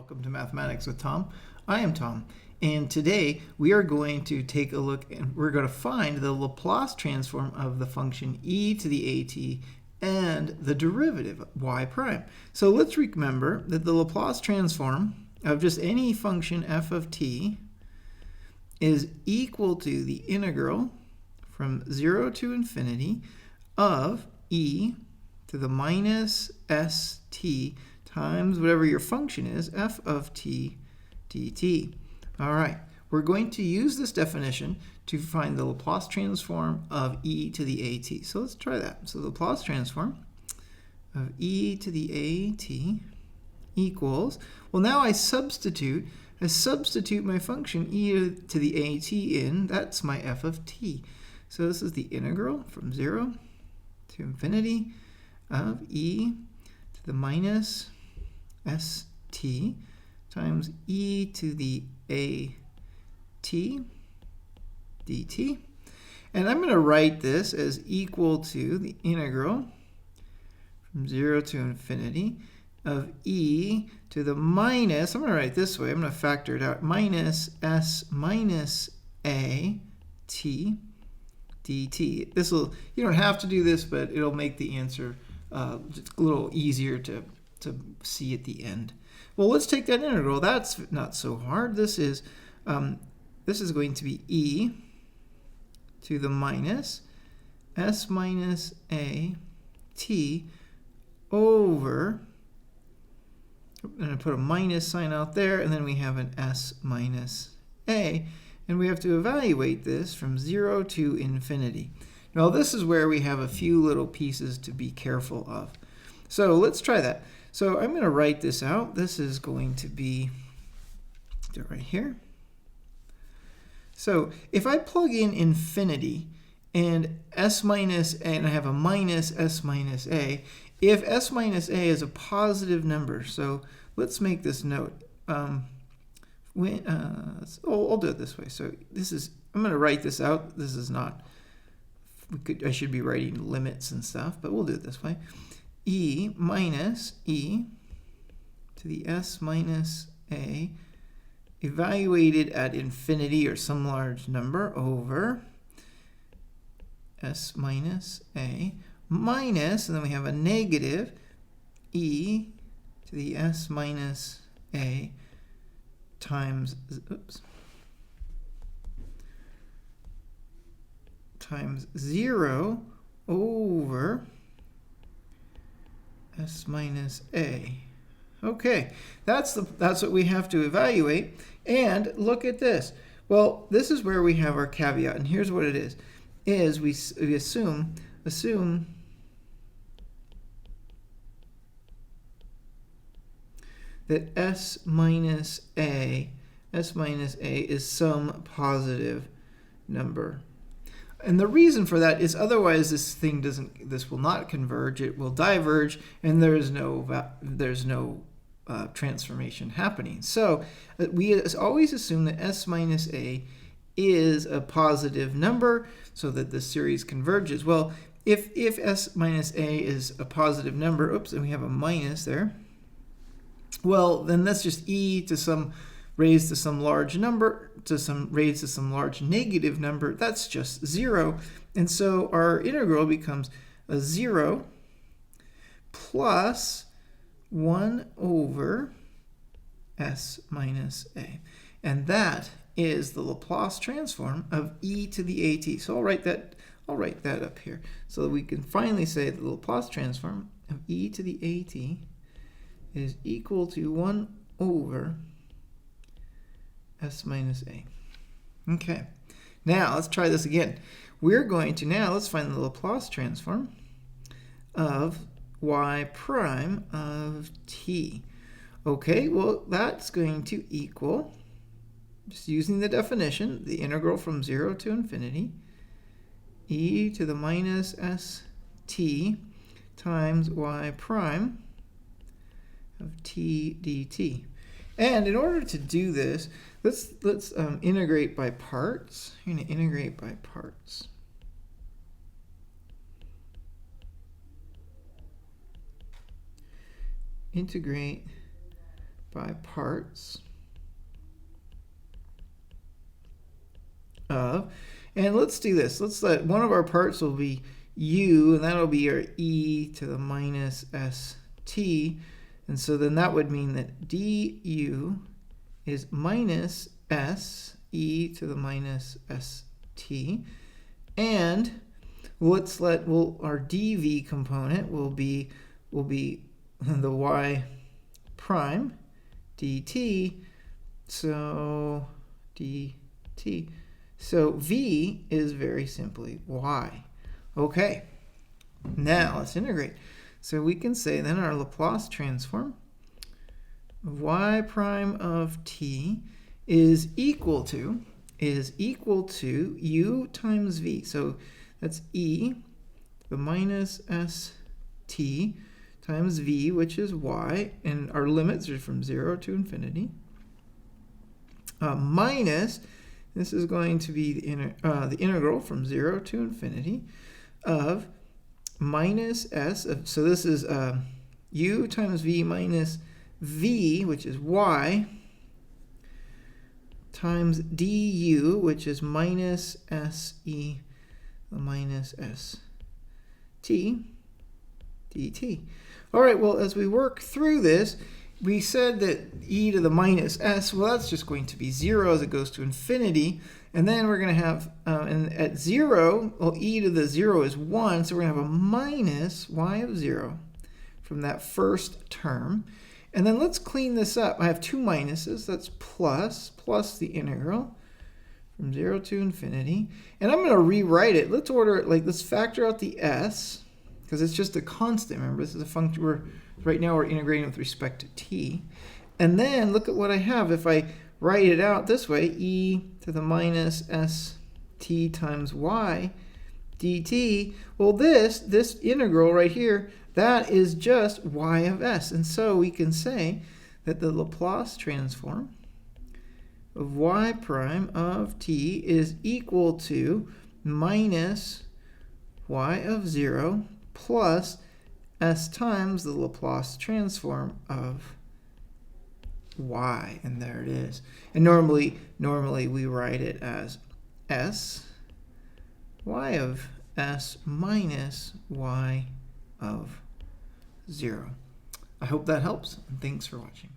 welcome to Mathematics with Tom. I am Tom, and today we are going to take a look and we're going to find the Laplace transform of the function e to the at and the derivative y prime. So let's remember that the Laplace transform of just any function f of t is equal to the integral from 0 to infinity of e to the minus st times whatever your function is, f of t dt. All right, we're going to use this definition to find the Laplace transform of e to the at. So let's try that. So the Laplace transform of e to the at equals, well, now I substitute my function e to the at in, that's my f of t. So this is the integral from 0 to infinity of e to the minus st times e to the at dt. And I'm going to write this as equal to the integral from 0 to infinity of e to the minus, I'm going to write it this way, I'm going to factor it out, minus s minus a t dt. This will, you don't have to do this, but it'll make the answer just a little easier to see at the end. Well, let's take that integral. That's not so hard. This is going to be e to the minus s minus a t over, I'm going to put a minus sign out there, and then we have an s minus a, and we have to evaluate this from 0 to infinity. Now, this is where we have a few little pieces to be careful of. So let's try that. So I'm going to write this out. This is going to be right here. So if I plug in infinity and s minus a, and I have a minus s minus a, if s minus a is a positive number, so let's make this note. I'll do it this way. So this is, I'm going to write this out. This is not, I should be writing limits and stuff, but we'll do it this way. E minus e to the s minus a evaluated at infinity or some large number over s minus a minus, and then we have a negative e to the s minus a times, times 0 over s minus a. Okay, that's what we have to evaluate. And look at this. Well, this is where we have our caveat, and here's what it is we assume that s minus a is some positive number. And the reason for that is otherwise this will not converge, it will diverge, and there's no transformation happening. So we always assume that s minus a is a positive number so that the series converges. Well, if s minus a is a positive number, and we have a minus there, well, then that's just e to some raised to some large number, raised to some large negative number. That's just 0. And so our integral becomes a 0 plus 1 over s minus a. And that is the Laplace transform of e to the at. So I'll write that up here so that we can finally say that the Laplace transform of e to the at is equal to 1 over s minus a. Okay, now let's try this again. We're going to let's find the Laplace transform of y prime of t. Okay, well, that's going to equal, just using the definition, the integral from 0 to infinity, e to the minus st times y prime of t dt. And in order to do this, let's integrate by parts. You're going to integrate by parts. Integrate by parts of, and let's do this. Let's let one of our parts will be u, and that'll be our e to the minus st. And so then that would mean that du is minus s e to the minus st. And let's let, our dv component will be the y prime dt. So dt. So v is very simply y. Okay, now let's integrate. So we can say then our Laplace transform of y prime of t is equal to u times v. So that's e to the minus st times v, which is y, and our limits are from 0 to infinity, minus, this is going to be the integral from 0 to infinity of minus s of, so this is u times v minus v, which is y, times du, which is minus se minus st dt. All right, well, as we work through this, we said that e to the minus s, well, that's just going to be 0 as it goes to infinity. And then we're going to have, and at 0, well, e to the 0 is 1, so we're going to have a minus y of 0 from that first term. And then let's clean this up. I have two minuses. That's plus the integral from 0 to infinity. And I'm going to rewrite it. Let's order it like, let's factor out the s, because it's just a constant. Remember, this is a function. Right now we're integrating with respect to t. And then look at what I have. If I write it out this way, e to the minus st times y dt, well, this integral right here, that is just y of s. And so we can say that the Laplace transform of y prime of t is equal to minus y of 0 plus s times the Laplace transform of y, and there it is. And normally we write it as s y of s minus y of 0. I hope that helps, and thanks for watching.